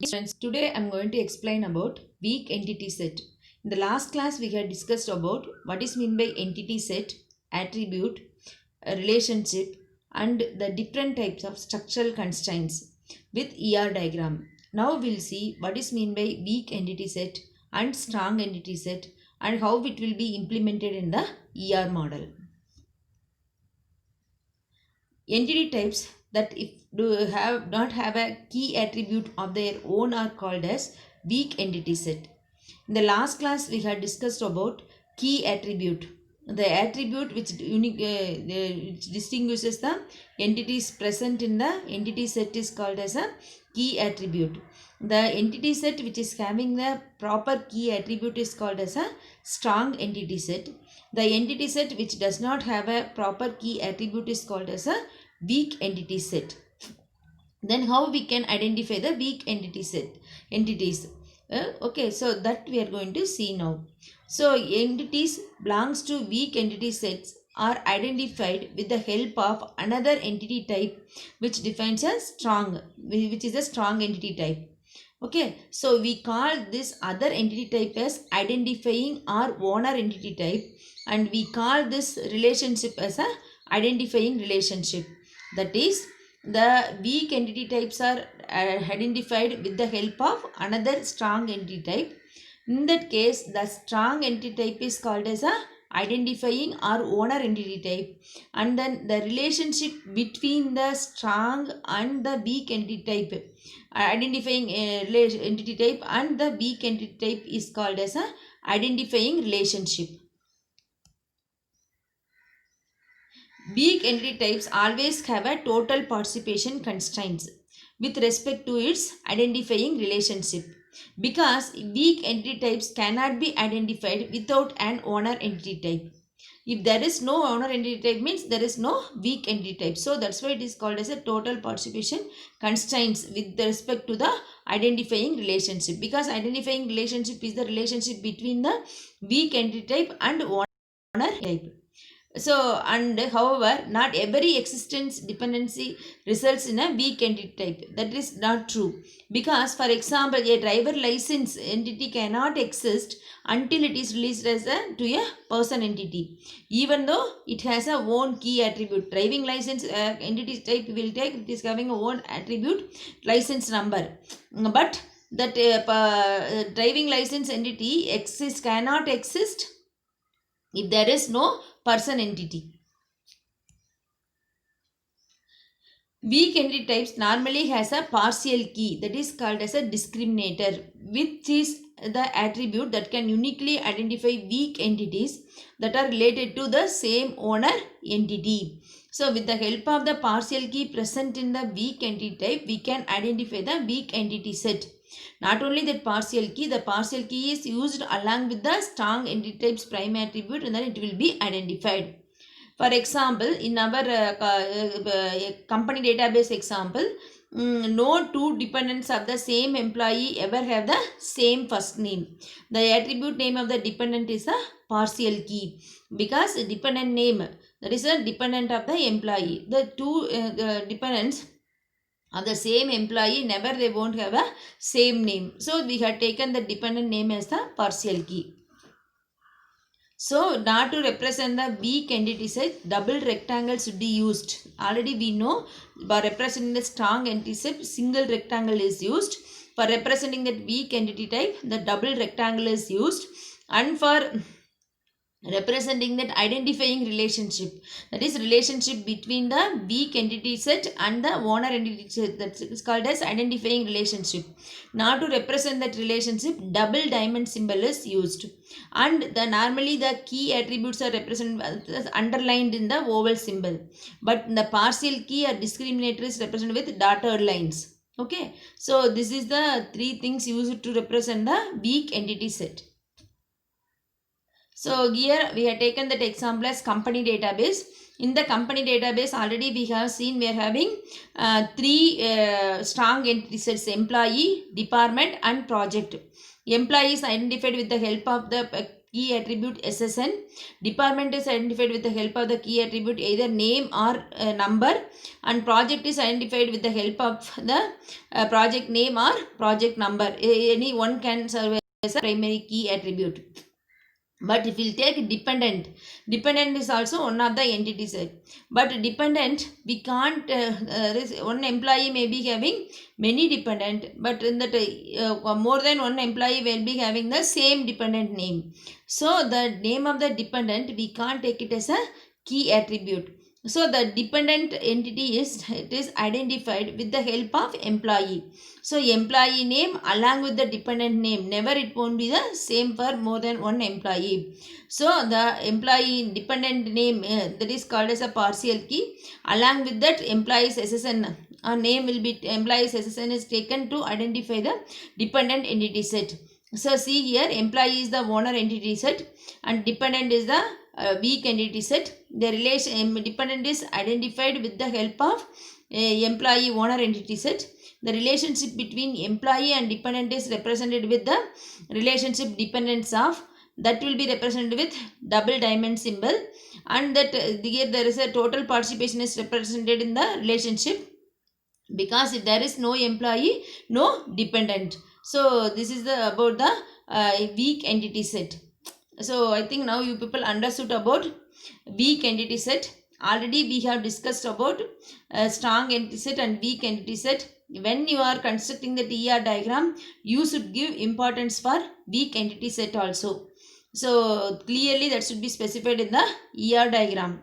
Friends, today I am going to explain about weak entity set. In the last class, we had discussed about what is meant by entity set, attribute, a relationship, and the different types of structural constraints with ER diagram. Now we'll see what is meant by weak entity set and strong entity set and how it will be implemented in the ER model. Entity types that if do have not have a key attribute of their own are called as weak entity set. In the last class we had discussed about key attribute. The attribute which distinguishes the entities present in the entity set is called as a key attribute. The entity set which is having the proper key attribute is called as a strong entity set. The entity set which does not have a proper key attribute is called as a weak entity set. Then how we can identify the weak entity set entities? Okay, so that we are going to see now. So entities belongs to weak entity sets are identified with the help of another entity type which defines a strong, which is a strong entity type. Okay, so we call this other entity type as identifying or owner entity type, and we call this relationship as a identifying relationship. That is, the weak entity types are identified with the help of another strong entity type. In that case, the strong entity type is called as a identifying or owner entity type, and then the relationship between the strong and the weak entity type, identifying entity type and the weak entity type is called as a identifying relationship. Weak entity types always have a total participation constraints with respect to its identifying relationship, because weak entity types cannot be identified without an owner entity type. If there is no owner entity type means there is no weak entity type. So that's why it is called as a total participation constraints with respect to the identifying relationship, because identifying relationship is the relationship between the weak entity type and owner type. So, and however, not every existence dependency results in a weak entity type. That is not true. Because, for example, a driver license entity cannot exist until it is released as to a person entity. Even though it has a own key attribute. Driving license entity type will take, it is having a own attribute, license number. But that driving license entity cannot exist if there is no person entity. Weak entity types normally has a partial key that is called as a discriminator, which is the attribute that can uniquely identify weak entities that are related to the same owner entity. So with the help of the partial key present in the weak entity type, we can identify the weak entity set. Not only that partial key, the partial key is used along with the strong entity type's prime attribute, and then it will be identified. For example, in our company database example, no two dependents of the same employee ever have the same first name. The attribute name of the dependent is a partial key, because dependent name, that is a dependent of the employee. The two dependents of the same employee, never they won't have a same name. So we have taken the dependent name as the partial key. So now to represent the weak entity set, double rectangle should be used. Already we know by representing the strong entity set, single rectangle is used. For representing that weak entity type, the double rectangle is used. And for representing that identifying relationship, that is relationship between the weak entity set and the owner entity set, that is called as identifying relationship. Now to represent that relationship, double diamond symbol is used, and the normally the key attributes are represented as underlined in the oval symbol, but the partial key or discriminator is represented with dotted lines. Okay, so this is the three things used to represent the weak entity set. So here we have taken that example as company database. In the company database already we have seen we are having three strong entity sets: employee, department and project. Employee is identified with the help of the key attribute SSN. Department is identified with the help of the key attribute either name or number, and project is identified with the help of the project name or project number. Any one can serve as a primary key attribute. But if we take dependent, dependent is also one of the entity set. But dependent, we can't, one employee may be having many dependent, but in that more than one employee will be having the same dependent name. So the name of the dependent, we can't take it as a key attribute. So the dependent entity is identified with the help of employee. So employee name along with the dependent name, never it won't be the same for more than one employee. So the employee dependent name that is called as a partial key. Along with that employee's SSN name will be, employee's SSN is taken to identify the dependent entity set. So see here, employee is the owner entity set and dependent is the weak entity set. The relation dependent is identified with the help of employee owner entity set. The relationship between employee and dependent is represented with the relationship dependence of, that will be represented with double diamond symbol, and that here there is a total participation is represented in the relationship, because if there is no employee, no dependent. So this is the about the weak entity set. So I think now you people understood about weak entity set. Already we have discussed about strong entity set and weak entity set. When you are constructing the TER diagram, you should give importance for weak entity set also. So clearly that should be specified in the ER diagram.